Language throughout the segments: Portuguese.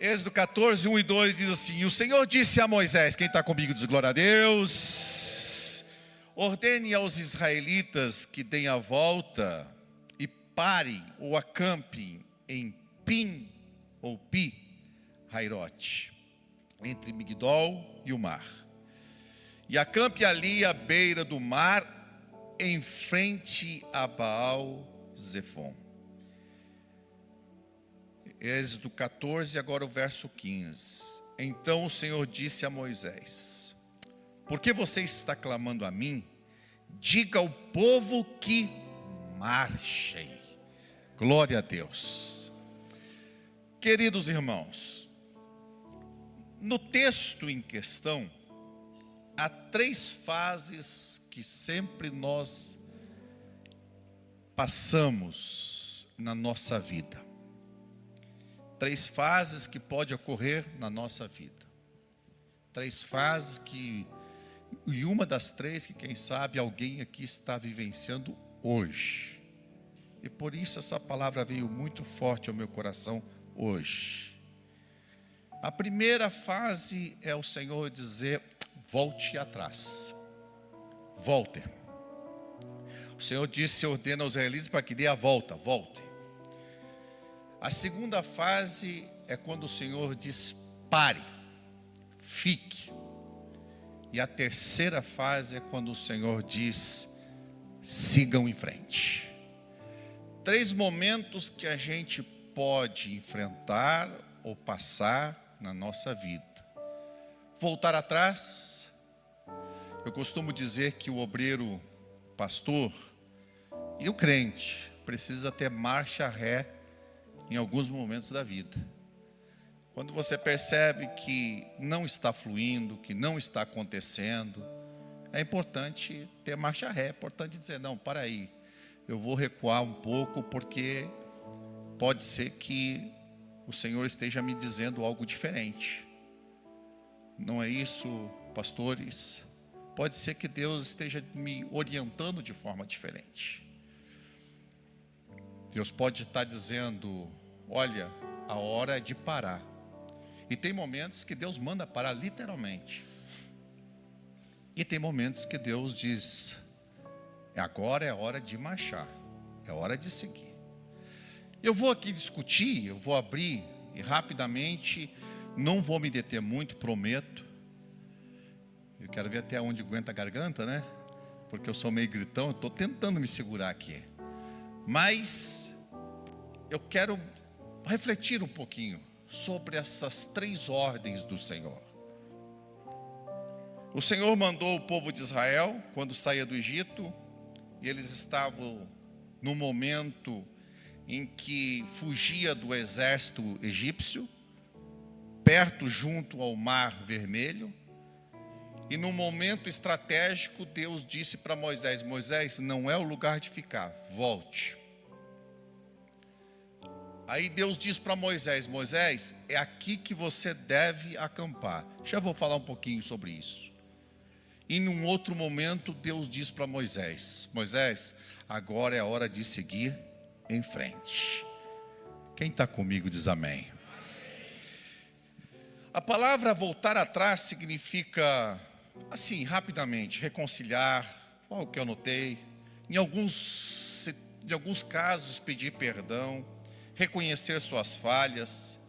Êxodo 14, 1 e 2 diz assim: E o Senhor disse a Moisés, quem está comigo diz glória a Deus: ordene aos israelitas que deem a volta e parem ou acampem em Pim ou Pi Hairote, entre Migdol e o mar. E acampe ali à beira do mar, em frente a Baal-Zefon. Êxodo 14, agora o verso 15. Então o Senhor disse a Moisés: por que você está clamando a mim? Diga ao povo que marchem. Glória a Deus. Queridos irmãos, no texto em questão, há 3 fases que sempre nós passamos na nossa vida. 3 fases que pode ocorrer na nossa vida. 3 fases que, e uma das 3 que quem sabe alguém aqui está vivenciando hoje. E por isso essa palavra veio muito forte ao meu coração hoje. A primeira fase é o Senhor dizer: volte atrás. Volte. O Senhor disse, ordena aos israelitas para que dê a volta, volte. A segunda fase é quando o Senhor diz: pare, fique. E a terceira fase é quando o Senhor diz: sigam em frente. 3 momentos que a gente pode enfrentar ou passar na nossa vida. Voltar atrás. Eu costumo dizer que o obreiro, pastor e o crente precisa ter marcha ré em alguns momentos da vida. Quando você percebe que não está fluindo, que não está acontecendo, é importante ter marcha ré, é importante dizer: não, para aí, eu vou recuar um pouco, porque pode ser que o Senhor esteja me dizendo algo diferente. Não é isso, pastores? Pode ser que Deus esteja me orientando de forma diferente. Deus pode estar dizendo: olha, a hora é de parar. E tem momentos que Deus manda parar literalmente. E tem momentos que Deus diz: agora é hora de marchar, é hora de seguir. Eu vou aqui discutir, eu vou abrir e rapidamente, não vou me deter muito, prometo. Eu quero ver até onde aguenta a garganta, né? Porque eu sou meio gritão, eu estou tentando me segurar aqui. Mas eu quero refletir um pouquinho sobre essas 3 ordens do Senhor. O Senhor mandou o povo de Israel quando saía do Egito, e eles estavam no momento em que fugia do exército egípcio, perto, junto ao Mar Vermelho. E num momento estratégico, Deus disse para Moisés: Moisés, não é o lugar de ficar, volte. Aí Deus diz para Moisés: Moisés, é aqui que você deve acampar. Já vou falar um pouquinho sobre isso. E num outro momento, Deus diz para Moisés: Moisés, agora é a hora de seguir em frente. Quem está comigo diz amém. A palavra voltar atrás significa, assim, rapidamente, reconciliar, o que eu notei. Em alguns casos, pedir perdão, reconhecer suas falhas.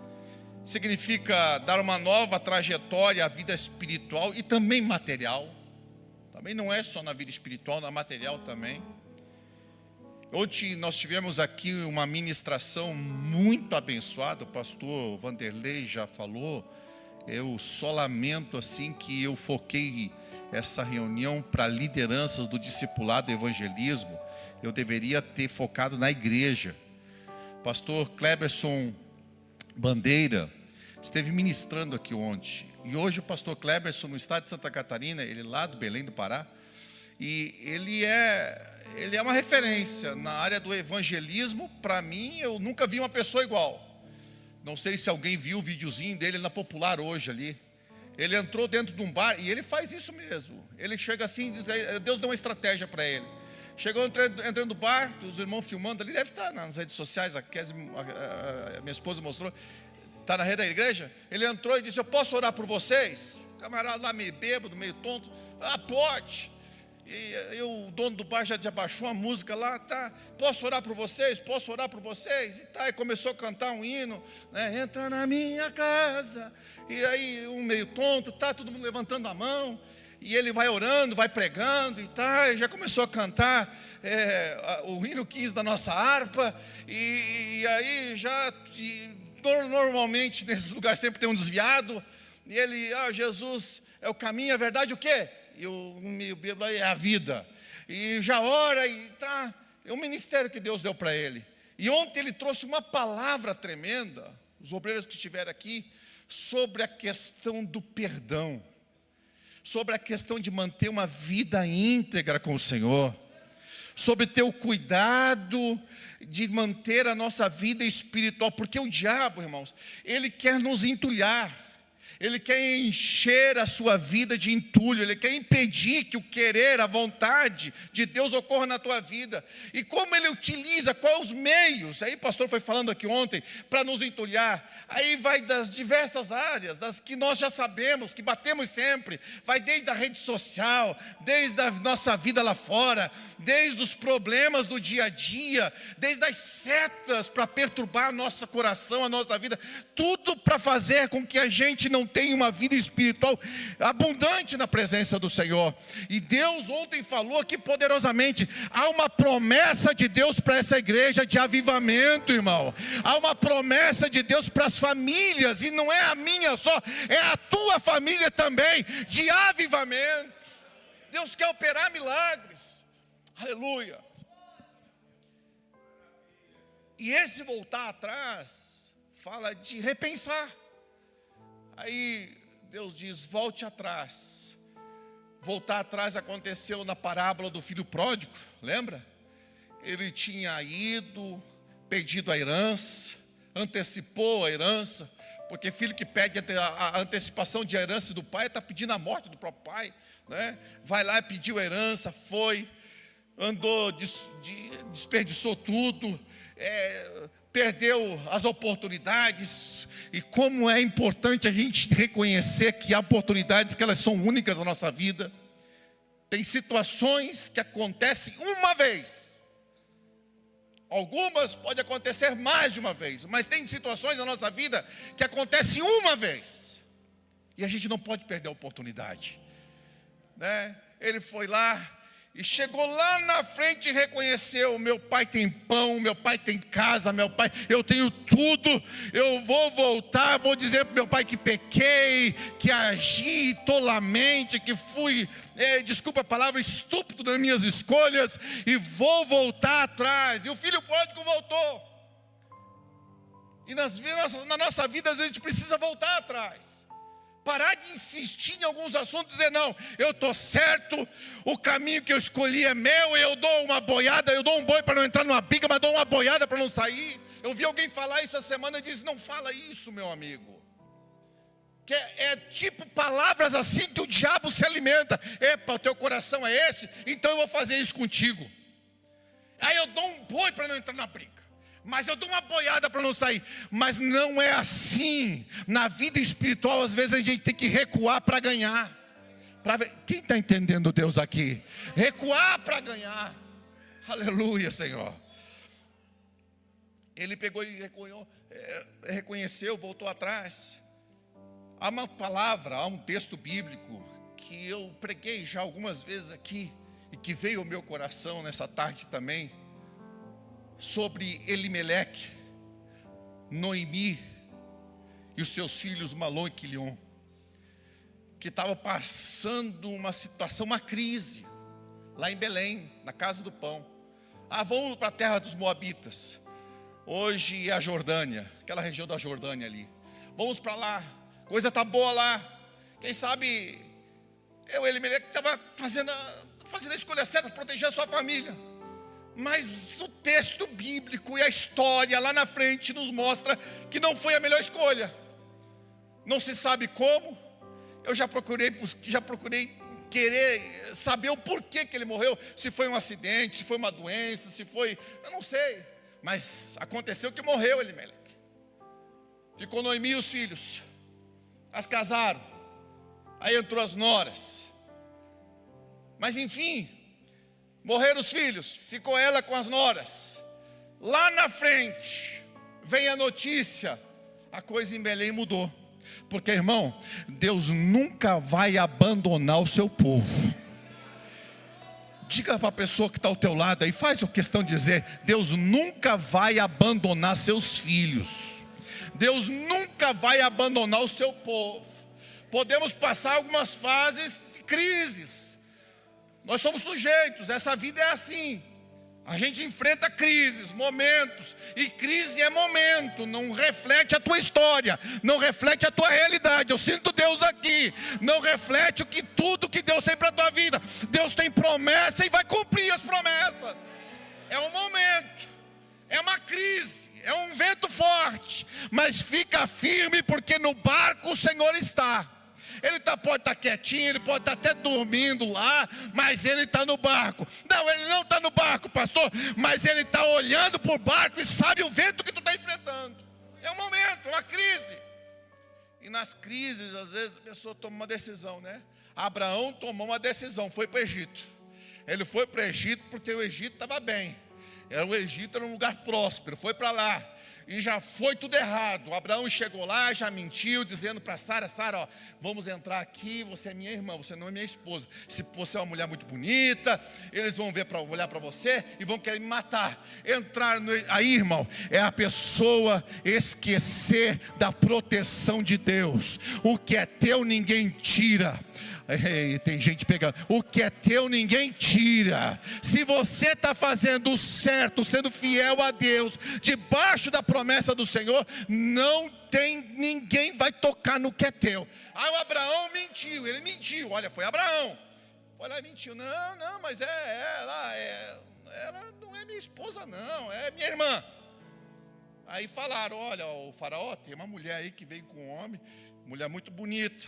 Significa dar uma nova trajetória à vida espiritual e também material. Também não é só na vida espiritual, na material também. Ontem nós tivemos aqui uma ministração muito abençoada, o pastor Vanderlei já falou. Eu só lamento assim que eu foquei essa reunião para lideranças do discipulado e evangelismo. Eu deveria ter focado na igreja. Pastor Kleberson Bandeira esteve ministrando aqui ontem. E hoje o pastor Kleberson, no estado de Santa Catarina, ele lá do Belém do Pará, e ele é uma referência na área do evangelismo. Para mim, eu nunca vi uma pessoa igual. Não sei se alguém viu o videozinho dele na Popular hoje ali. Ele entrou dentro de um bar e ele faz isso mesmo. Ele chega assim e diz: Deus deu uma estratégia para ele. Chegou entrando no bar, os irmãos filmando ali, deve estar nas redes sociais, a minha esposa mostrou. está na rede da igreja, ele entrou e disse: eu posso orar por vocês? O camarada lá meio bêbado, meio tonto. Ah, pode. E o dono do bar já abaixou a música lá, tá? Posso orar por vocês? Posso orar por vocês? E tá, e começou a cantar um hino, né? Entra na minha casa. E aí um meio tonto, tá? Todo mundo levantando a mão. E ele vai orando, vai pregando e tá, e já começou a cantar o hino 15 da nossa harpa. E aí já, normalmente nesses lugares sempre tem um desviado. E ele, Jesus é o caminho, a verdade, o quê? E o meio bíblia é a vida. E já ora e tá. É um ministério que Deus deu para ele. E ontem ele trouxe uma palavra tremenda, os obreiros que estiveram aqui, sobre a questão do perdão, sobre a questão de manter uma vida íntegra com o Senhor, sobre ter o cuidado de manter a nossa vida espiritual, porque o diabo, irmãos, ele quer nos entulhar. Ele quer encher a sua vida de entulho, ele quer impedir que o querer, a vontade de Deus ocorra na tua vida. E como ele utiliza, quais os meios? Aí o pastor foi falando aqui ontem, para nos entulhar. Aí vai das diversas áreas, das que nós já sabemos, que batemos sempre. Vai desde a rede social, desde a nossa vida lá fora, desde os problemas do dia a dia, desde as setas para perturbar nosso coração, a nossa vida. Tudo para fazer com que a gente não tenha uma vida espiritual abundante na presença do Senhor. E Deus ontem falou aqui poderosamente, há uma promessa de Deus para essa igreja de avivamento, irmão. Há uma promessa de Deus para as famílias, e não é a minha só, é a tua família também, de avivamento. Deus quer operar milagres. Aleluia. E esse voltar atrás fala de repensar. Aí Deus diz: volte atrás. Voltar atrás aconteceu na parábola do filho pródigo, lembra? Ele tinha ido, pedido a herança, antecipou a herança, porque filho que pede a antecipação de herança do pai está pedindo a morte do próprio pai, né? Vai lá e pediu a herança, foi, andou, desperdiçou tudo, perdeu as oportunidades. E como é importante a gente reconhecer que há oportunidades que elas são únicas na nossa vida. Tem situações que acontecem uma vez. Algumas podem acontecer mais de uma vez, mas tem situações na nossa vida que acontecem uma vez. E a gente não pode perder a oportunidade, né? Ele foi lá e chegou lá na frente e reconheceu: meu pai tem pão, meu pai tem casa, meu pai, eu tenho tudo. Eu vou voltar, vou dizer para meu pai que pequei, que agi tolamente, que fui, desculpa a palavra, estúpido nas minhas escolhas, e vou voltar atrás. E o filho pródigo voltou. E na nossa vida às vezes a gente precisa voltar atrás. Parar de insistir em alguns assuntos, dizer: não, eu estou certo, o caminho que eu escolhi é meu, eu dou uma boiada, eu dou um boi para não entrar numa bica, mas dou uma boiada para não sair. Eu vi alguém falar isso essa semana e disse: não fala isso, meu amigo. Que é tipo palavras assim que o diabo se alimenta. Epa, o teu coração é esse, então eu vou fazer isso contigo. Aí eu dou um boi para não entrar na briga, mas eu dou uma boiada para não sair. Mas não é assim. Na vida espiritual, às vezes a gente tem que recuar para ganhar. Quem está entendendo Deus aqui? Recuar para ganhar. Aleluia, Senhor. Ele pegou e reconheceu, voltou atrás. Há uma palavra, há um texto bíblico que eu preguei já algumas vezes aqui, e que veio ao meu coração nessa tarde também, sobre Elimeleque, Noemi e os seus filhos Malom e Quilion, que estavam passando uma situação, uma crise, lá em Belém, na casa do pão. Vamos para a terra dos Moabitas, hoje é a Jordânia, aquela região da Jordânia ali. Vamos para lá, coisa está boa lá. Quem sabe, Elimeleque estava fazendo a escolha certa, proteger a sua família. Mas o texto bíblico e a história lá na frente nos mostra que não foi a melhor escolha. Não se sabe como. Eu já procurei querer saber o porquê que ele morreu. Se foi um acidente, se foi uma doença, se foi... eu não sei. Mas aconteceu que morreu Elimeleque. Ficou Noemi e os filhos. As casaram. Aí entrou as noras. Mas enfim, morreram os filhos. Ficou ela com as noras. Lá na frente, vem a notícia. A coisa em Belém mudou. Porque, irmão, Deus nunca vai abandonar o seu povo. Diga para a pessoa que está ao teu lado aí, faz a questão de dizer: Deus nunca vai abandonar seus filhos. Deus nunca vai abandonar o seu povo. Podemos passar algumas fases de crises. Nós somos sujeitos, essa vida é assim. A gente enfrenta crises, momentos, e crise é momento, não reflete a tua história, não reflete a tua realidade. Eu sinto Deus aqui, não reflete tudo que Deus tem para a tua vida. Deus tem promessa e vai cumprir as promessas. É um momento, é uma crise, é um vento forte, mas fica firme, porque no barco o Senhor está. Ele pode estar quietinho, ele pode estar até dormindo lá, mas ele está no barco. Não, ele não está no barco, pastor, mas ele está olhando para o barco e sabe o vento que tu está enfrentando. É um momento, é uma crise. E nas crises, às vezes, a pessoa toma uma decisão, né? Abraão tomou uma decisão, foi para o Egito. Ele foi para o Egito porque o Egito estava bem. O Egito era um lugar próspero, foi para lá. E já foi tudo errado. Abraão chegou lá, já mentiu, dizendo para Sara: Sara, ó, vamos entrar aqui, você é minha irmã, você não é minha esposa. Se você é uma mulher muito bonita, eles vão olhar para você e vão querer me matar. Aí, irmão, é a pessoa esquecer da proteção de Deus. O que é teu ninguém tira. Tem gente pegando. O que é teu ninguém tira. Se você está fazendo o certo, sendo fiel a Deus, debaixo da promessa do Senhor, ninguém vai tocar no que é teu. Aí o Abraão mentiu, ele mentiu. Olha, foi Abraão, foi lá e mentiu. Não, mas ela não é minha esposa, não, é minha irmã. Aí falaram: olha, o faraó, tem uma mulher aí que veio com um homem, mulher muito bonita.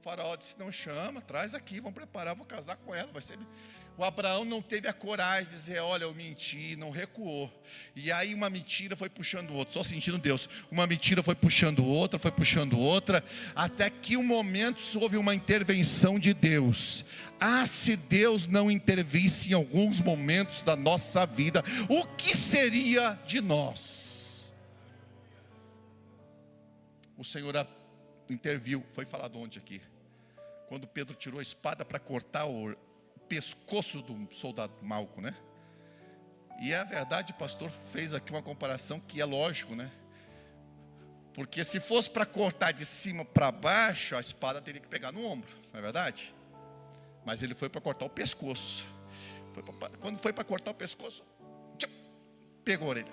O faraó disse: não, chama, traz aqui, vamos preparar, vou casar com ela, vai ser... O Abraão não teve a coragem de dizer: olha, eu menti, não recuou. E aí uma mentira foi puxando outra, só sentindo Deus. Uma mentira foi puxando outra, até que um momento houve uma intervenção de Deus. Se Deus não intervisse em alguns momentos da nossa vida, o que seria de nós? O Senhor interviu. Foi falado onde aqui? Quando Pedro tirou a espada para cortar o pescoço do soldado Malco, né? E a verdade, o pastor fez aqui uma comparação que é lógico, né? Porque se fosse para cortar de cima para baixo, a espada teria que pegar no ombro, não é verdade? Mas ele foi para cortar o pescoço. Quando foi para cortar o pescoço, pegou a orelha.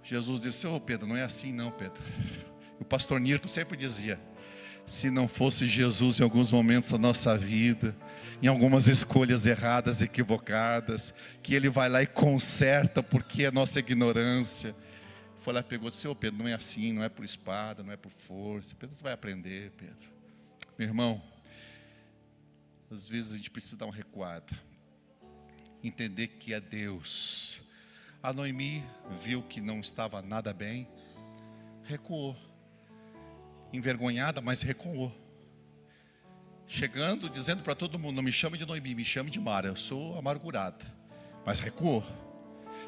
Jesus disse: Pedro, não é assim não, Pedro. O pastor Nirton sempre dizia: se não fosse Jesus em alguns momentos da nossa vida, em algumas escolhas erradas, equivocadas, que Ele vai lá e conserta, porque é nossa ignorância. Foi lá e pegou e disse: Pedro, não é assim, não é por espada, não é por força. Pedro, tu vai aprender, Pedro. Meu irmão, às vezes a gente precisa dar uma recuada, entender que é Deus. A Noemi viu que não estava nada bem, recuou. Envergonhada, mas recuou. Chegando, dizendo para todo mundo: não me chame de Noemi, me chame de Mara, eu sou amargurada. Mas recuou.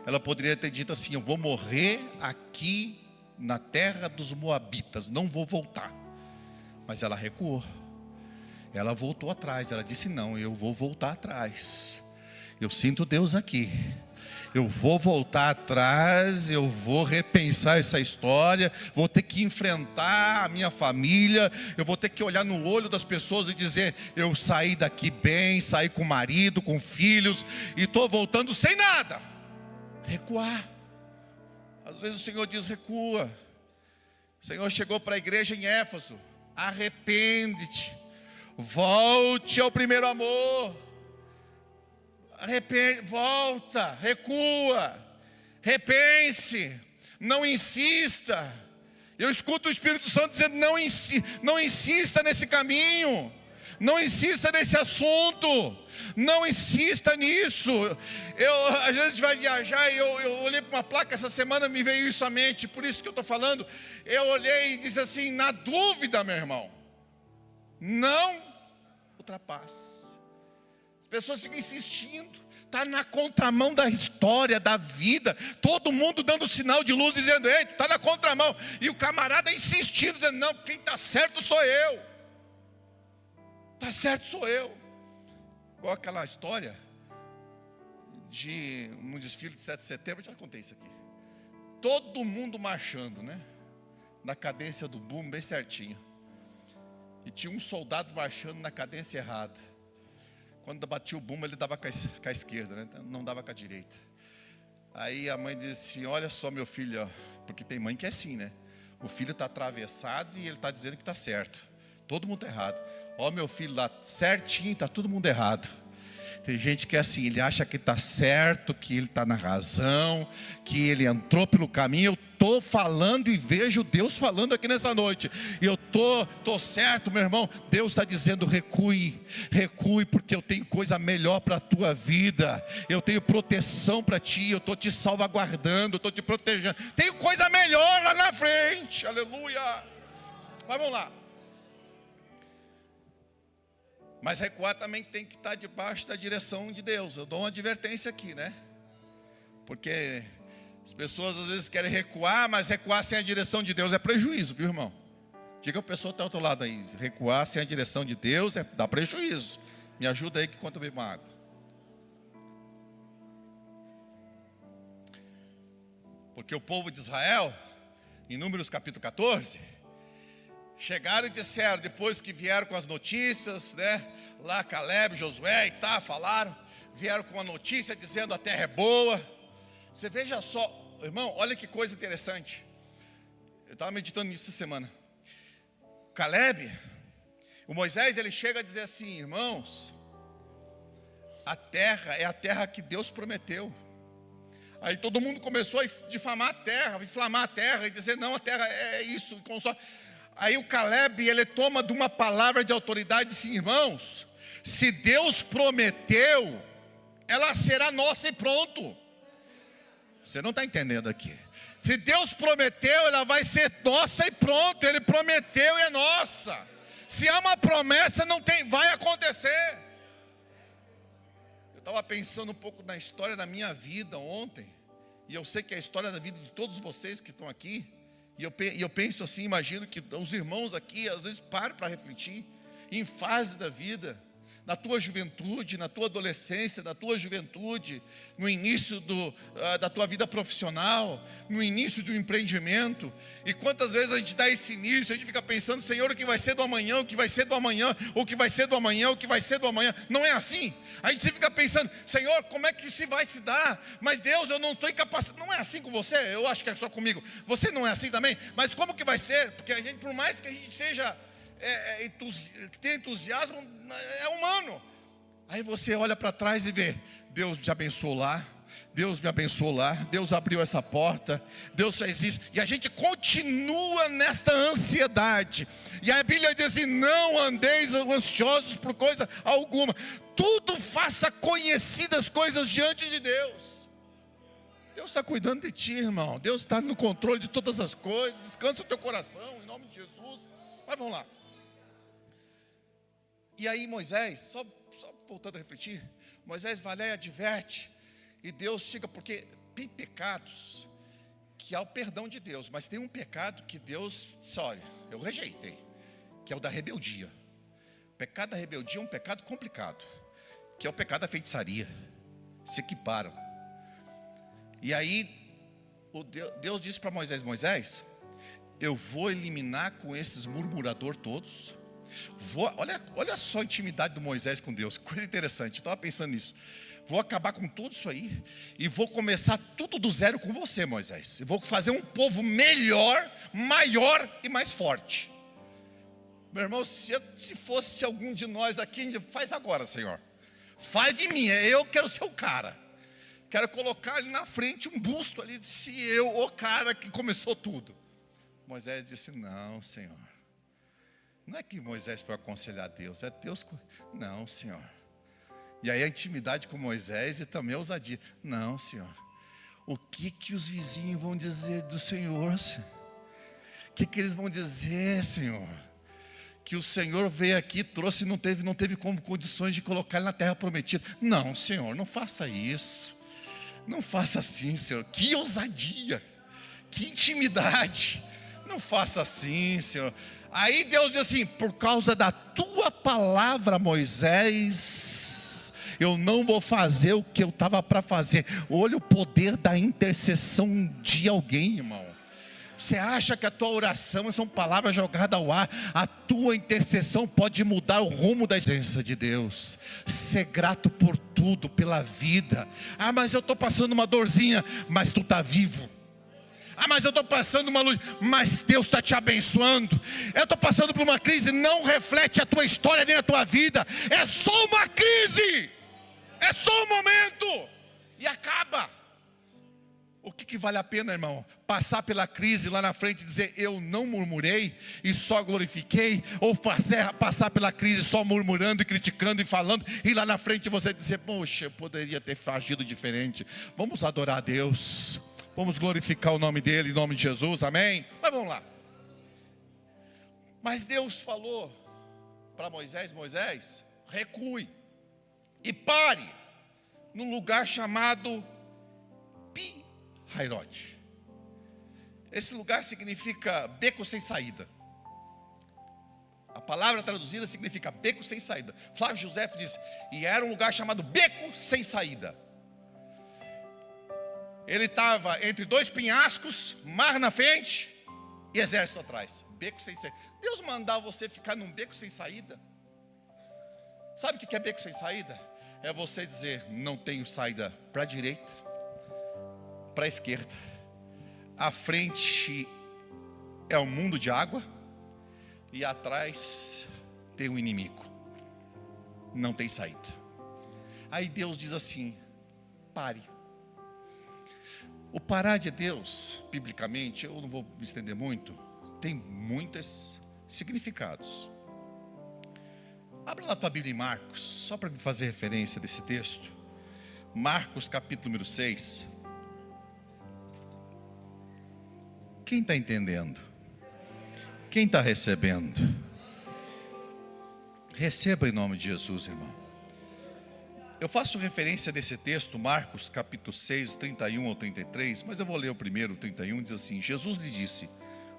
Ela poderia ter dito assim: eu vou morrer aqui na terra dos Moabitas, não vou voltar. Mas ela recuou. Ela voltou atrás. Ela disse: não, eu vou voltar atrás. Eu sinto Deus aqui. Eu vou voltar atrás, eu vou repensar essa história, vou ter que enfrentar a minha família, eu vou ter que olhar no olho das pessoas e dizer: eu saí daqui bem, saí com o marido, com filhos, e estou voltando sem nada. Recuar. Às vezes o Senhor diz: recua. O Senhor chegou para a igreja em Éfeso: arrepende-te, volte ao primeiro amor. Volta, recua, repense, não insista. Eu escuto o Espírito Santo dizendo: não insista nesse caminho, Não insista nesse assunto. Não insista nisso. Às vezes a gente vai viajar e eu olhei para uma placa essa semana, me veio isso à mente, por isso que eu estou falando. Eu olhei e disse assim: na dúvida, meu irmão, não ultrapasse. As pessoas ficam insistindo. Está na contramão da história, da vida. Todo mundo dando sinal de luz, dizendo: ei, está na contramão. E o camarada insistindo, dizendo: não, quem está certo sou eu. Está certo sou eu. Igual aquela história de um desfile de 7 de setembro, eu já contei isso aqui. Todo mundo marchando, né? Na cadência do boom, bem certinho. E tinha um soldado marchando na cadência errada. Quando batia o bumbo, ele dava com a esquerda, né? Não dava com a direita. Aí a mãe disse assim: olha só, meu filho, ó, porque tem mãe que é assim, né? O filho está atravessado e ele está dizendo que está certo. Todo mundo está errado. Ó, meu filho lá certinho, está todo mundo errado. Tem gente que é assim, ele acha que está certo, que ele está na razão, que ele entrou pelo caminho. Eu estou falando e vejo Deus falando aqui nessa noite. E eu estou certo, meu irmão. Deus está dizendo: recue, recue, porque eu tenho coisa melhor para a tua vida. Eu tenho proteção para ti, eu estou te salvaguardando, eu estou te protegendo. Tenho coisa melhor lá na frente, aleluia. Mas vamos lá. Mas recuar também tem que estar debaixo da direção de Deus. Eu dou uma advertência aqui, né? Porque as pessoas às vezes querem recuar, mas recuar sem a direção de Deus é prejuízo, viu, irmão? Diga a pessoa que está do outro lado aí: recuar sem a direção de Deus dá prejuízo. Me ajuda aí que enquanto eu bebo uma água. Porque o povo de Israel, em Números capítulo 14... chegaram e disseram, depois que vieram com as notícias, né? Lá Caleb, Josué e tá, falaram. Vieram com uma notícia dizendo: a terra é boa. Você veja só, irmão, olha que coisa interessante. Eu estava meditando nisso essa semana. Caleb, o Moisés, ele chega a dizer assim: irmãos, a terra é a terra que Deus prometeu. Aí todo mundo começou a difamar a terra, inflamar a terra e dizer: não, a terra é isso, Aí o Caleb, ele toma de uma palavra de autoridade e disse: irmãos, se Deus prometeu, ela será nossa e pronto. Você não está entendendo aqui. Se Deus prometeu, ela vai ser nossa e pronto. Ele prometeu e é nossa. Se há uma promessa, não tem, vai acontecer. Eu estava pensando um pouco na história da minha vida ontem, e eu sei que é a história da vida de todos vocês que estão aqui. E eu penso assim, imagino que os irmãos aqui às vezes param para refletir em fase da vida, na tua juventude, na tua adolescência, na tua juventude, no início da tua vida profissional, no início de um empreendimento. E quantas vezes a gente dá esse início, a gente fica pensando: Senhor, o que vai ser do amanhã, o que vai ser do amanhã, o que vai ser do amanhã, o que vai ser do amanhã. Não é assim. A gente fica pensando: Senhor, como é que isso vai se dar? Mas Deus, eu não estou incapacitado. Não é assim com você? Eu acho que é só comigo. Você não é assim também? Mas como que vai ser? Porque a gente, por mais que a gente seja que tenha entusiasmo, é humano. Aí você olha para trás e vê: Deus te abençoou lá, Deus me abençoou lá, Deus abriu essa porta, Deus fez isso. E a gente continua nesta ansiedade. E a Bíblia diz assim: não andeis ansiosos por coisa alguma, tudo faça conhecidas coisas diante de Deus. Deus está cuidando de ti, irmão. Deus está no controle de todas as coisas. Descansa o teu coração, em nome de Jesus. Mas vamos lá. E aí Moisés, só voltando a refletir, Moisés vai lá e adverte. E Deus chega, porque tem pecados que há o perdão de Deus, mas tem um pecado que Deus disse: olha, eu rejeitei, que é o da rebeldia. O pecado da rebeldia é um pecado complicado, que é o pecado da feitiçaria. Se equiparam. E aí Deus disse para Moisés: Moisés, eu vou eliminar com esses murmuradores todos. Olha só a intimidade do Moisés com Deus, coisa interessante. Eu estava pensando nisso. Vou acabar com tudo isso aí e vou começar tudo do zero com você, Moisés. Eu vou fazer um povo melhor, maior e mais forte. Meu irmão, se fosse algum de nós aqui, faz agora, Senhor. Faz de mim, eu quero ser o cara. Quero colocar ali na frente um busto ali, se eu, o cara que começou tudo. Moisés disse: não, Senhor. Não é que Moisés foi aconselhar Deus, é Deus. Não, Senhor. E aí a intimidade com Moisés e também a ousadia. Não, Senhor. O que os vizinhos vão dizer do Senhor, Senhor? O que eles vão dizer, Senhor? Que o Senhor veio aqui, trouxe e não teve como condições de colocar ele na terra prometida. Não, Senhor, não faça isso. Não faça assim, Senhor. Que ousadia, que intimidade. Não faça assim, Senhor. Aí Deus diz assim: por causa da tua palavra, Moisés, eu não vou fazer o que eu estava para fazer. Olha o poder da intercessão de alguém, irmão. Você acha que a tua oração são palavras jogadas ao ar? A tua intercessão pode mudar o rumo da essência de Deus. Ser grato por tudo, pela vida. Ah, mas eu estou passando uma dorzinha. Mas tu está vivo. Ah, mas eu estou passando uma luz. Mas Deus está te abençoando. Eu estou passando por uma crise. Não reflete a tua história nem a tua vida. É só uma crise. É só um momento. E acaba. O que vale a pena, irmão? Passar pela crise lá na frente e dizer: eu não murmurei e só glorifiquei? Ou passar pela crise só murmurando e criticando e falando, e lá na frente você dizer: poxa, eu poderia ter agido diferente. Vamos adorar a Deus, vamos glorificar o nome dEle, em nome de Jesus, amém? Mas vamos lá. Mas Deus falou para Moisés: Moisés, recue e pare num lugar chamado Pi-Hairote. Esse lugar significa beco sem saída. A palavra traduzida significa beco sem saída. Flávio José diz: e era um lugar chamado beco sem saída. Ele estava entre dois penhascos, mar na frente e exército atrás. Beco sem saída. Deus mandar você ficar num beco sem saída. Sabe o que é beco sem saída? É você dizer: não tenho saída para a direita, para a esquerda. À frente é um mundo de água e atrás tem um inimigo. Não tem saída. Aí Deus diz assim: pare. O parar de Deus, biblicamente, eu não vou me estender muito, tem muitos significados. Abra lá a tua Bíblia em Marcos, só para me fazer referência desse texto. Marcos capítulo número 6. Quem está entendendo? Quem está recebendo? Receba em nome de Jesus, irmão. Eu faço referência desse texto, Marcos capítulo 6, 31 ao 33, mas eu vou ler o primeiro, 31, diz assim: Jesus lhe disse: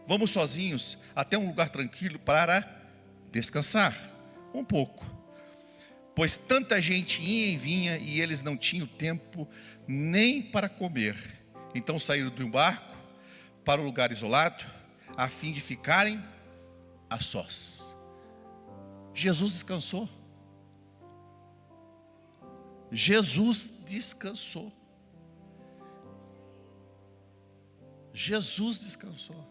vamos sozinhos até um lugar tranquilo para descansar um pouco, pois tanta gente ia e vinha e eles não tinham tempo nem para comer. Então saíram do barco para um lugar isolado, a fim de ficarem a sós. Jesus descansou. Jesus descansou. Jesus descansou.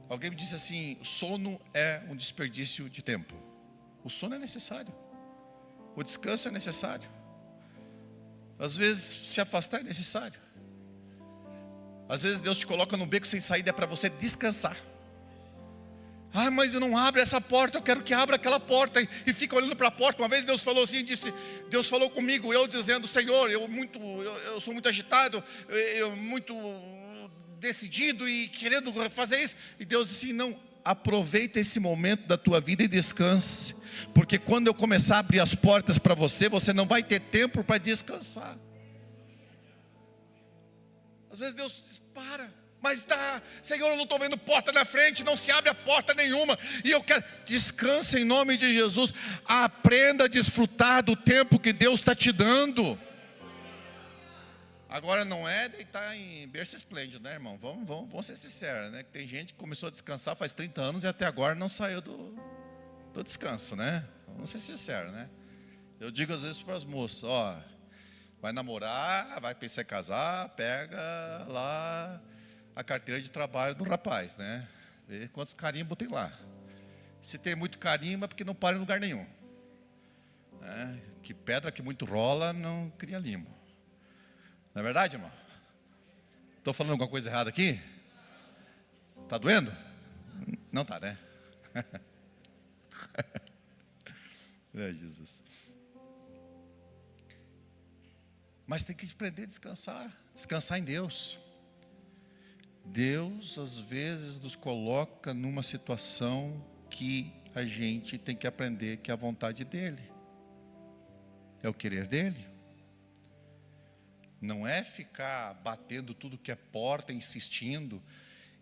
Alguém me disse assim: sono é um desperdício de tempo. O sono é necessário. O descanso é necessário. Às vezes se afastar é necessário. Às vezes Deus te coloca num beco sem saída, é para você descansar. Ah, mas eu não abro essa porta, eu quero que abra aquela porta, e fica olhando para a porta. Uma vez Deus falou assim, Deus falou comigo, eu dizendo: Senhor, eu sou muito agitado, eu muito decidido e querendo fazer isso. E Deus disse assim: não, aproveita esse momento da tua vida e descanse, porque quando eu começar a abrir as portas para você, você não vai ter tempo para descansar. Às vezes Deus diz: para, mas tá, Senhor, eu não estou vendo porta na frente, não se abre a porta nenhuma, e eu quero, descansa em nome de Jesus. Aprenda a desfrutar do tempo que Deus está te dando. Agora não é deitar em berço esplêndido, né, irmão? Vamos ser sinceros, né? Tem gente que começou a descansar faz 30 anos e até agora não saiu do descanso, né? Vamos ser sinceros, né? Eu digo às vezes para as moças: ó, vai namorar, vai pensar em casar, pega lá a carteira de trabalho do rapaz, né? Vê quantos carimbos tem lá. Se tem muito carimbo é porque não para em lugar nenhum, né? Que pedra que muito rola não cria limo. Não é verdade, irmão? Estou falando alguma coisa errada aqui? Está doendo? Não está, né? Jesus. Mas tem que aprender a descansar em Deus. Deus às vezes nos coloca numa situação que a gente tem que aprender que é a vontade dEle, é o querer dEle. Não é ficar batendo tudo que é porta, insistindo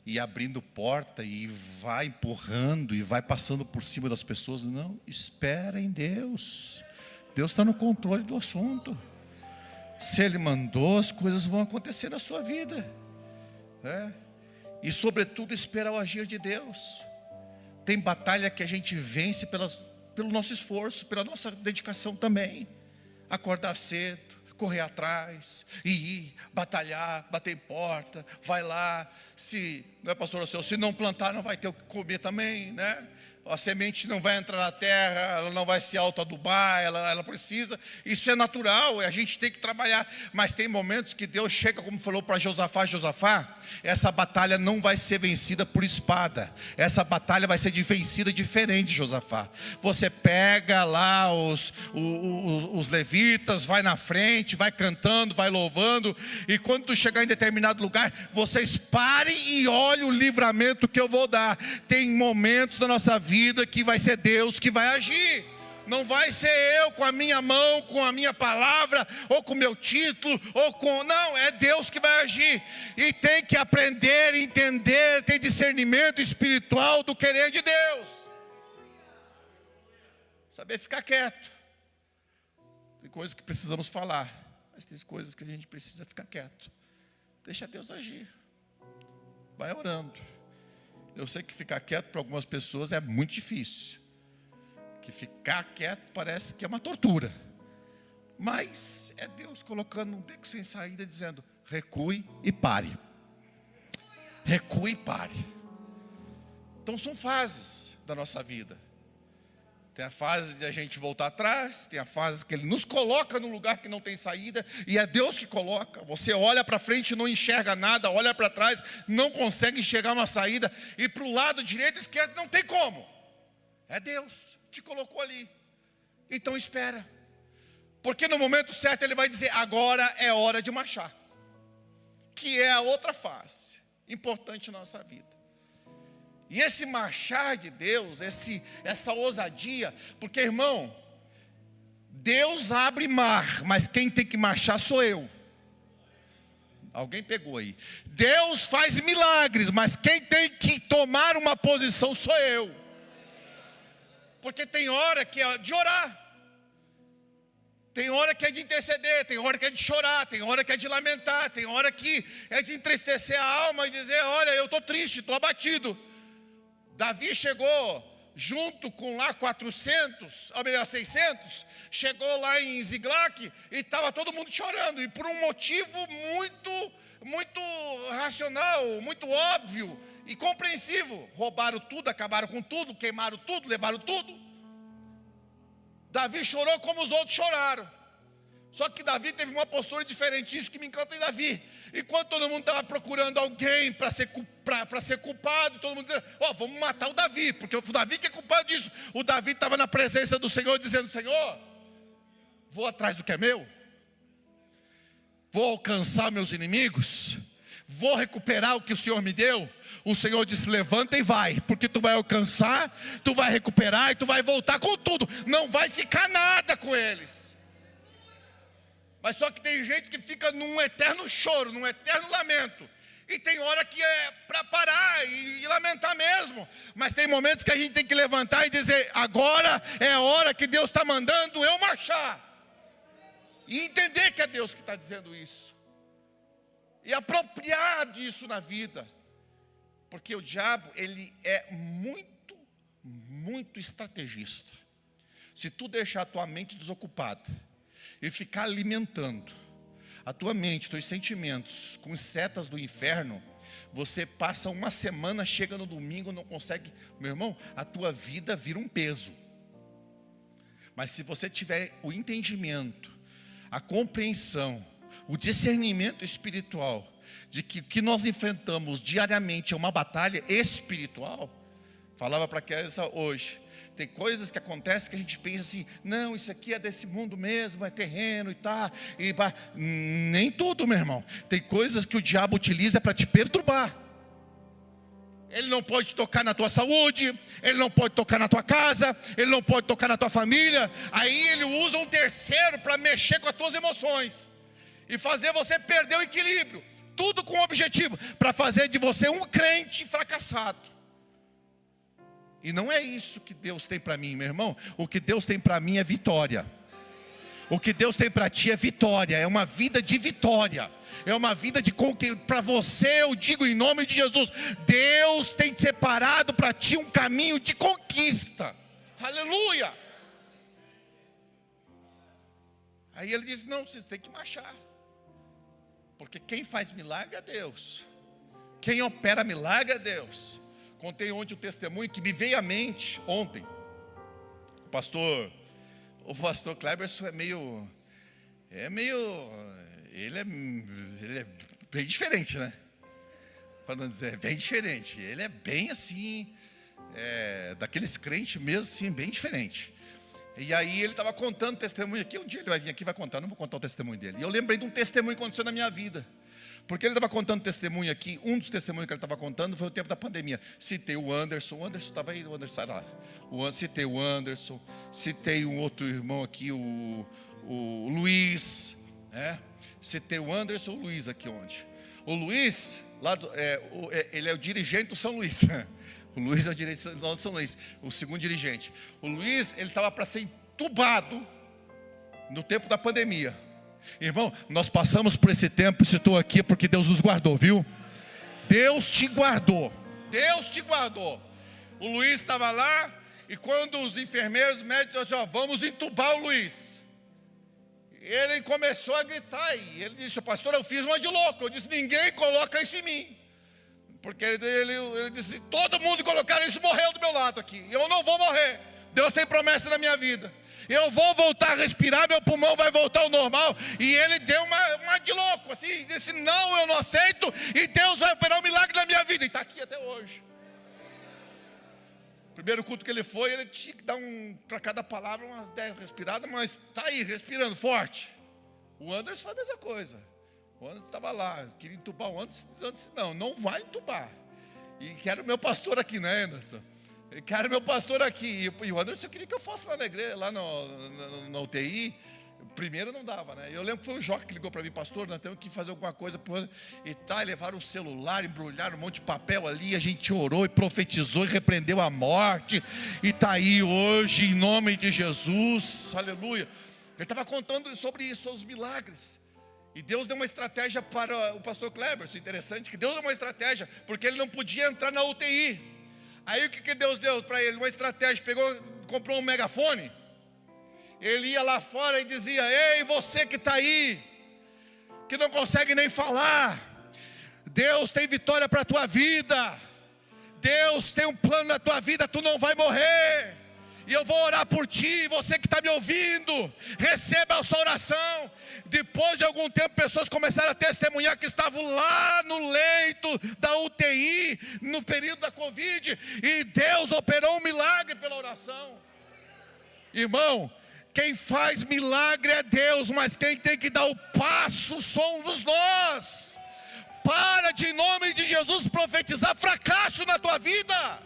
e abrindo porta e vai empurrando e vai passando por cima das pessoas. Não, espera em Deus. Deus está no controle do assunto. Se Ele mandou, as coisas vão acontecer na sua vida, né? E sobretudo esperar o agir de Deus. Tem batalha que a gente vence pelo nosso esforço, pela nossa dedicação também. Acordar cedo, correr atrás, ir, batalhar, bater em porta, vai lá. Não é, pastor Alceu, se não plantar não vai ter o que comer também, né? A semente não vai entrar na terra, ela não vai se autoadubar, ela precisa. Isso é natural, a gente tem que trabalhar. Mas tem momentos que Deus chega, como falou para Josafá, essa batalha não vai ser vencida por espada. Essa batalha vai ser vencida diferente, Josafá. Você pega lá os levitas, vai na frente, vai cantando, vai louvando. E quando tu chegar em determinado lugar, vocês parem e olhem o livramento que eu vou dar. Tem momentos da nossa vida que vai ser Deus que vai agir. Não vai ser eu com a minha mão, com a minha palavra, ou com o meu título, não, é Deus que vai agir. E tem que aprender, entender, ter discernimento espiritual do querer de Deus. Saber ficar quieto. Tem coisas que precisamos falar, mas tem coisas que a gente precisa ficar quieto. Deixa Deus agir. Vai orando. Eu sei que ficar quieto para algumas pessoas é muito difícil. Que ficar quieto parece que é uma tortura. Mas é Deus colocando um beco sem saída, dizendo: recue e pare. Recue e pare. Então são fases da nossa vida. Tem a fase de a gente voltar atrás, tem a fase que Ele nos coloca num lugar que não tem saída, e é Deus que coloca. Você olha para frente e não enxerga nada, olha para trás, não consegue enxergar uma saída, e para o lado direito e esquerdo não tem como. É Deus, te colocou ali. Então espera, porque no momento certo Ele vai dizer: agora é hora de marchar. Que é a outra fase importante na nossa vida. E esse marchar de Deus, essa ousadia, porque, irmão, Deus abre mar, mas quem tem que marchar sou eu. Alguém pegou aí. Deus faz milagres, mas quem tem que tomar uma posição sou eu. Porque tem hora que é de orar, tem hora que é de interceder, tem hora que é de chorar, tem hora que é de lamentar, tem hora que é de entristecer a alma e dizer: olha, eu estou triste, estou abatido. Davi chegou junto com lá 600, chegou lá em Ziglac e estava todo mundo chorando, e por um motivo muito racional, muito óbvio e compreensivo. Roubaram tudo, acabaram com tudo, queimaram tudo, levaram tudo. Davi chorou como os outros choraram. Só que Davi teve uma postura diferente. Isso que me encanta em Davi. Enquanto todo mundo estava procurando alguém para ser culpado, todo mundo dizendo: vamos matar o Davi, porque o Davi que é culpado disso. O Davi estava na presença do Senhor, dizendo: Senhor, vou atrás do que é meu, vou alcançar meus inimigos, vou recuperar o que o Senhor me deu. O Senhor disse: levanta e vai, porque tu vai alcançar, tu vai recuperar e tu vai voltar com tudo. Não vai ficar nada com eles. Mas só que tem gente que fica num eterno choro, num eterno lamento. E tem hora que é para parar e lamentar mesmo. Mas tem momentos que a gente tem que levantar e dizer: agora é a hora que Deus está mandando eu marchar. E entender que é Deus que está dizendo isso. E apropriar disso na vida. Porque o diabo, ele é muito, muito estrategista. Se tu deixar a tua mente desocupada e ficar alimentando a tua mente, teus sentimentos com setas do inferno, você passa uma semana, chega no domingo, não consegue. Meu irmão, a tua vida vira um peso. Mas se você tiver o entendimento, a compreensão, o discernimento espiritual de que o que nós enfrentamos diariamente é uma batalha espiritual. Falava para Kézia hoje: Tem coisas que acontecem que a gente pensa assim, não, isso aqui é desse mundo mesmo, é terreno e tá, nem tudo, meu irmão. Tem coisas que o diabo utiliza para te perturbar. Ele não pode tocar na tua saúde, ele não pode tocar na tua casa, ele não pode tocar na tua família. Aí ele usa um terceiro para mexer com as tuas emoções e fazer você perder o equilíbrio. Tudo com o objetivo para fazer de você um crente fracassado. E não é isso que Deus tem para mim, meu irmão. O que Deus tem para mim é vitória. O que Deus tem para ti é vitória. É uma vida de vitória. É uma vida de conquista. Para você eu digo em nome de Jesus, Deus tem separado para ti um caminho de conquista. Aleluia. Aí ele diz, não, você tem que marchar. Porque quem faz milagre é Deus. Quem opera milagre é Deus. Contei ontem um testemunho que me veio à mente ontem. O pastor Kleberson ele é bem diferente, né? Para não dizer, bem diferente. Ele é bem assim, daqueles crentes mesmo assim, bem diferente. E aí ele estava contando testemunho aqui, um dia ele vai vir aqui e vai contar, não vou contar o testemunho dele. E eu lembrei de um testemunho que aconteceu na minha vida. Porque ele estava contando testemunho aqui, um dos testemunhos que ele estava contando foi o tempo da pandemia. Citei o Anderson estava aí, o Anderson sai lá. Citei o Anderson, citei um outro irmão aqui, o Luiz, né? Citei o Anderson e o Luiz aqui onde? O Luiz, ele é o dirigente do São Luís. O Luiz é o dirigente do São Luís, o segundo dirigente. O Luiz, ele estava para ser entubado no tempo da pandemia. Irmão, nós passamos por esse tempo, se estou aqui porque Deus nos guardou, viu? Deus te guardou. Deus te guardou. O Luiz estava lá, e quando os enfermeiros, médicos, disseram, vamos entubar o Luiz. Ele começou a gritar, e ele disse, pastor, eu fiz uma de louco. Eu disse, ninguém coloca isso em mim. Porque ele disse, todo mundo colocaram isso, morreu do meu lado aqui. Eu não vou morrer. Deus tem promessa na minha vida. Eu vou voltar a respirar, meu pulmão vai voltar ao normal. E ele deu uma de louco, assim, disse, não, eu não aceito, e Deus vai operar um milagre na minha vida. E está aqui até hoje. Primeiro culto que ele foi, ele tinha que dar para cada palavra umas 10 respiradas, mas está aí, respirando forte. O Anderson foi a mesma coisa. O Anderson estava lá, queria entubar o Anderson, não vai entubar. E quero meu pastor aqui, né, Anderson? Eu quero meu pastor aqui. E o Anderson queria que eu fosse lá na igreja, lá na UTI. Primeiro não dava, né? Eu lembro que foi o Joca que ligou para mim, pastor, nós temos que fazer alguma coisa pro Anderson. E tá, levaram o celular, embrulharam um monte de papel ali, a gente orou e profetizou e repreendeu a morte. E tá aí hoje, em nome de Jesus, aleluia. Ele estava contando sobre isso, sobre os milagres. E Deus deu uma estratégia para o pastor Kleber. Isso é interessante, que Deus deu uma estratégia, porque ele não podia entrar na UTI. Aí o que Deus deu para ele? Uma estratégia, comprou um megafone. Ele ia lá fora e dizia, ei, você que está aí, que não consegue nem falar, Deus tem vitória para a tua vida. Deus tem um plano na tua vida, tu não vai morrer. E eu vou orar por ti, você que está me ouvindo, receba essa oração. Depois de algum tempo, pessoas começaram a testemunhar que estavam lá no leito da UTI, no período da Covid, e Deus operou um milagre pela oração. Irmão, quem faz milagre é Deus, mas quem tem que dar o passo somos nós. Para de, em nome de Jesus, profetizar fracasso na tua vida.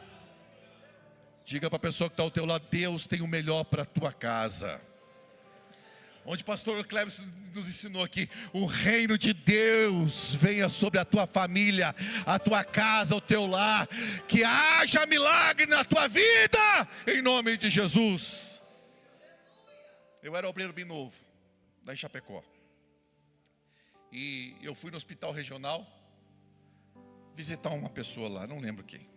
Diga para a pessoa que está ao teu lado, Deus tem o melhor para a tua casa. Onde o pastor Cleber nos ensinou aqui, o reino de Deus venha sobre a tua família, a tua casa, o teu lar. Que haja milagre na tua vida, em nome de Jesus. Eu era obreiro bem novo, lá em Chapecó. E eu fui no hospital regional visitar uma pessoa lá, não lembro quem.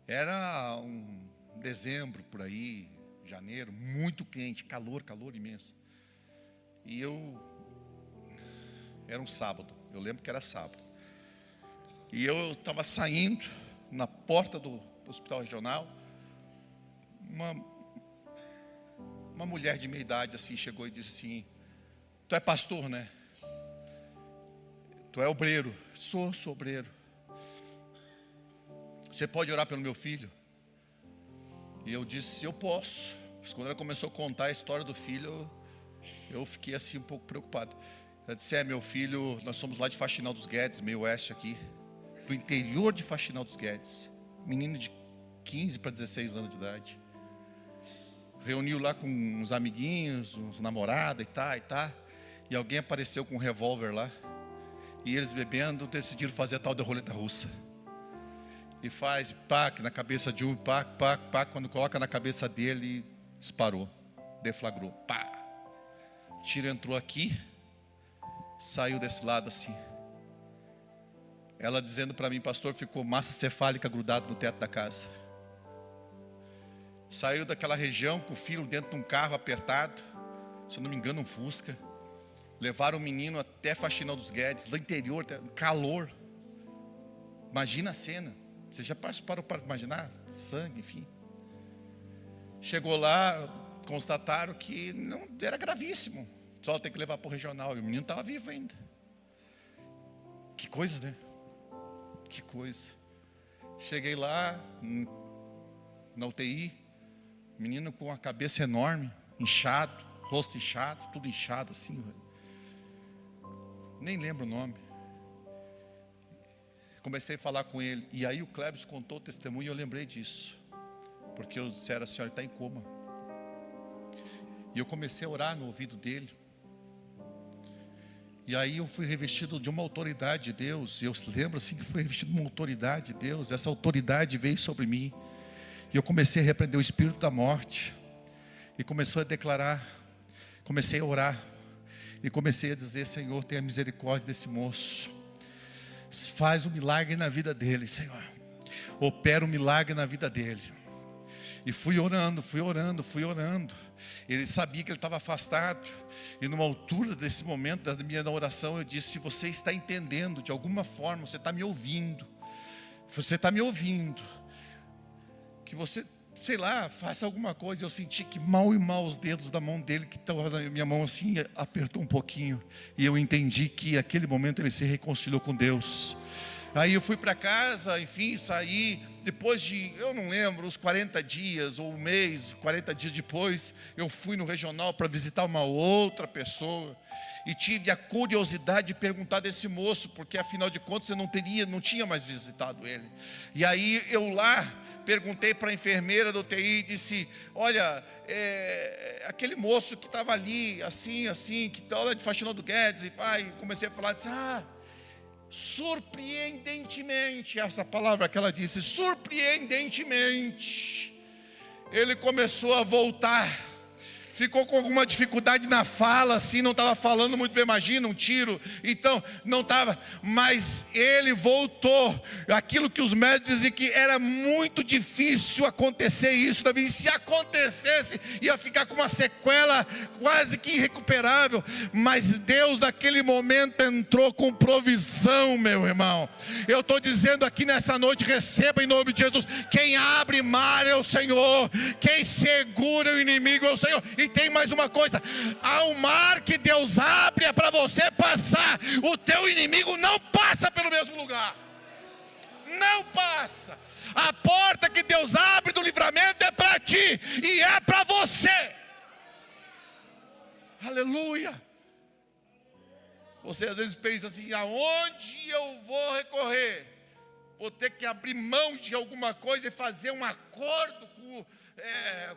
Era um dezembro por aí, janeiro, muito quente, calor imenso. E era um sábado, eu lembro que era sábado. E eu estava saindo na porta do hospital regional, uma mulher de meia idade assim chegou e disse assim, tu é pastor, né? Tu é obreiro? Sou obreiro. Você pode orar pelo meu filho? E eu disse, eu posso. Mas quando ela começou a contar a história do filho, eu fiquei assim um pouco preocupado. Ela disse, meu filho, nós somos lá de Faxinal dos Guedes, meio oeste aqui, do interior de Faxinal dos Guedes. Menino de 15 para 16 anos de idade. Reuniu lá com uns amiguinhos, uns namorados e tá. E alguém apareceu com um revólver lá. E eles bebendo, decidiram fazer a tal da roleta russa. E faz, pac, na cabeça de um, pac. Quando coloca na cabeça dele, disparou. Deflagrou, pá. O tiro entrou aqui, saiu desse lado assim. Ela dizendo para mim, pastor, ficou massa cefálica grudada no teto da casa. Saiu daquela região com o filho dentro de um carro apertado, se eu não me engano um Fusca. Levaram o menino até Faxinal dos Guedes, lá no interior, calor. Imagina a cena. Você já parou para imaginar? Sangue, enfim. Chegou lá, constataram que não era gravíssimo. Só tem que levar para o regional. E o menino estava vivo ainda. Que coisa, né? Que coisa. Cheguei lá, na UTI. Menino com a cabeça enorme, inchado, rosto inchado, tudo inchado assim. Nem lembro o nome. Comecei a falar com ele. E aí o Cleves contou o testemunho e eu lembrei disso. Porque eu disse, a senhora está em coma. E eu comecei a orar no ouvido dele. E aí eu fui revestido de uma autoridade de Deus. E eu lembro assim que fui revestido de uma autoridade de Deus. Essa autoridade veio sobre mim. E eu comecei a repreender o espírito da morte. E começou a declarar. Comecei a orar. E comecei a dizer, Senhor, tenha misericórdia desse moço. Faz um milagre na vida dele, Senhor. Opera um milagre na vida dele. E fui orando. Ele sabia que ele estava afastado. E numa altura desse momento da minha oração, eu disse, se você está entendendo de alguma forma, você está me ouvindo. Que você, sei lá, faça alguma coisa. Eu senti que mal os dedos da mão dele, que estava na minha mão assim, apertou um pouquinho. E eu entendi que naquele momento ele se reconciliou com Deus. Aí eu fui para casa, enfim, saí. Depois de, eu não lembro, uns 40 dias ou um mês, 40 dias depois, eu fui no regional para visitar uma outra pessoa. E tive a curiosidade de perguntar desse moço, porque afinal de contas eu não tinha mais visitado ele. E aí eu lá perguntei para a enfermeira do UTI e disse, olha, aquele moço que estava ali, assim, que estava de Faxinal do Guedes, e comecei a falar, disse, surpreendentemente, essa palavra que ela disse, surpreendentemente, ele começou a voltar. Ficou com alguma dificuldade na fala, assim, não estava falando muito bem, imagina, um tiro, então, não estava, mas ele voltou, aquilo que os médicos diziam que era muito difícil acontecer isso, Davi, se acontecesse, ia ficar com uma sequela quase que irrecuperável, mas Deus naquele momento entrou com provisão, meu irmão. Eu estou dizendo aqui nessa noite, receba em nome de Jesus, quem abre mar é o Senhor, quem segura o inimigo é o Senhor. E tem mais uma coisa, há um mar que Deus abre é para você passar, o teu inimigo não passa pelo mesmo lugar, não passa. A porta que Deus abre do livramento é para ti e é para você. Aleluia. Você às vezes pensa assim, aonde eu vou recorrer? Vou ter que abrir mão de alguma coisa e fazer um acordo com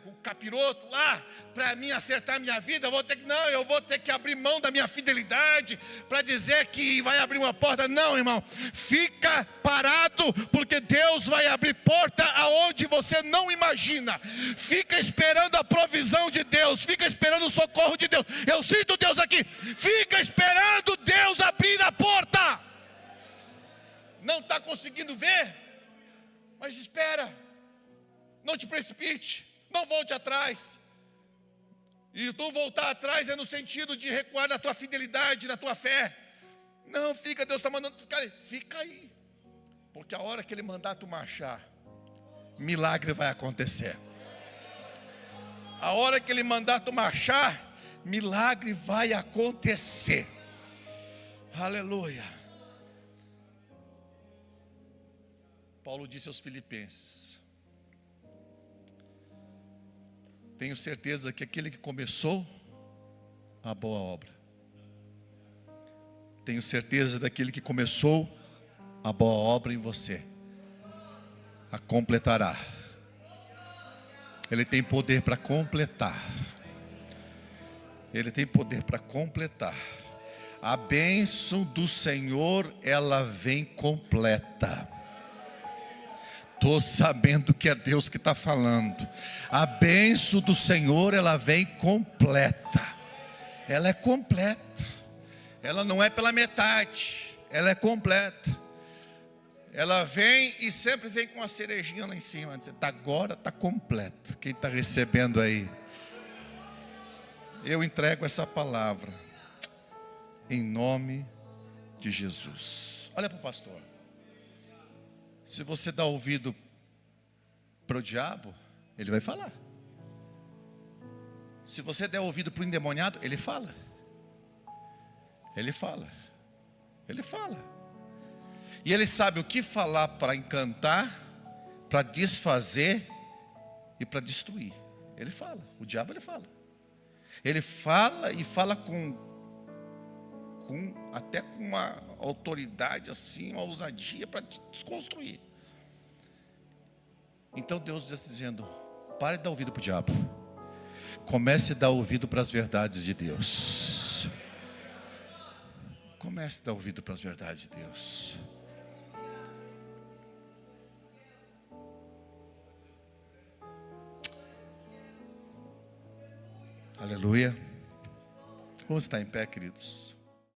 o capiroto lá, para mim acertar a minha vida. Eu vou ter que abrir mão da minha fidelidade, para dizer que vai abrir uma porta. Não, irmão, fica parado, porque Deus vai abrir porta aonde você não imagina. Fica esperando a provisão de Deus, fica esperando o socorro de Deus. Eu sinto Deus aqui, fica esperando Deus abrir a porta. Não está conseguindo ver? Mas espera. Não te precipite, não volte atrás. E tu voltar atrás é no sentido de recuar na tua fidelidade, na tua fé. Não, Deus está mandando ficar aí. Fica aí, porque a hora que Ele mandar tu marchar, milagre vai acontecer. A hora que Ele mandar tu marchar, milagre vai acontecer. Aleluia. Paulo disse aos Filipenses, Tenho certeza que aquele que começou a boa obra, tenho certeza daquele que começou a boa obra em você, a completará. Ele tem poder para completar. Ele tem poder para completar. A bênção do Senhor, ela vem completa. Estou sabendo que é Deus que está falando. A bênção do Senhor, ela vem completa. Ela é completa. Ela não é pela metade. Ela é completa. Ela vem e sempre vem com uma cerejinha lá em cima. Agora está completo. Quem está recebendo aí? Eu entrego essa palavra em nome de Jesus. Olha para o pastor. Se você dá ouvido para o diabo, ele vai falar. Se você der ouvido para o endemoniado, ele fala. Ele fala. Ele fala. E ele sabe o que falar para encantar, para desfazer e para destruir. Ele fala. O diabo, ele fala. Ele fala e fala até com uma autoridade assim, uma ousadia para desconstruir. Então Deus está dizendo: pare de dar ouvido para o diabo, comece a dar ouvido para as verdades de Deus. Comece a dar ouvido para as verdades de Deus. Aleluia. Vamos estar em pé, queridos.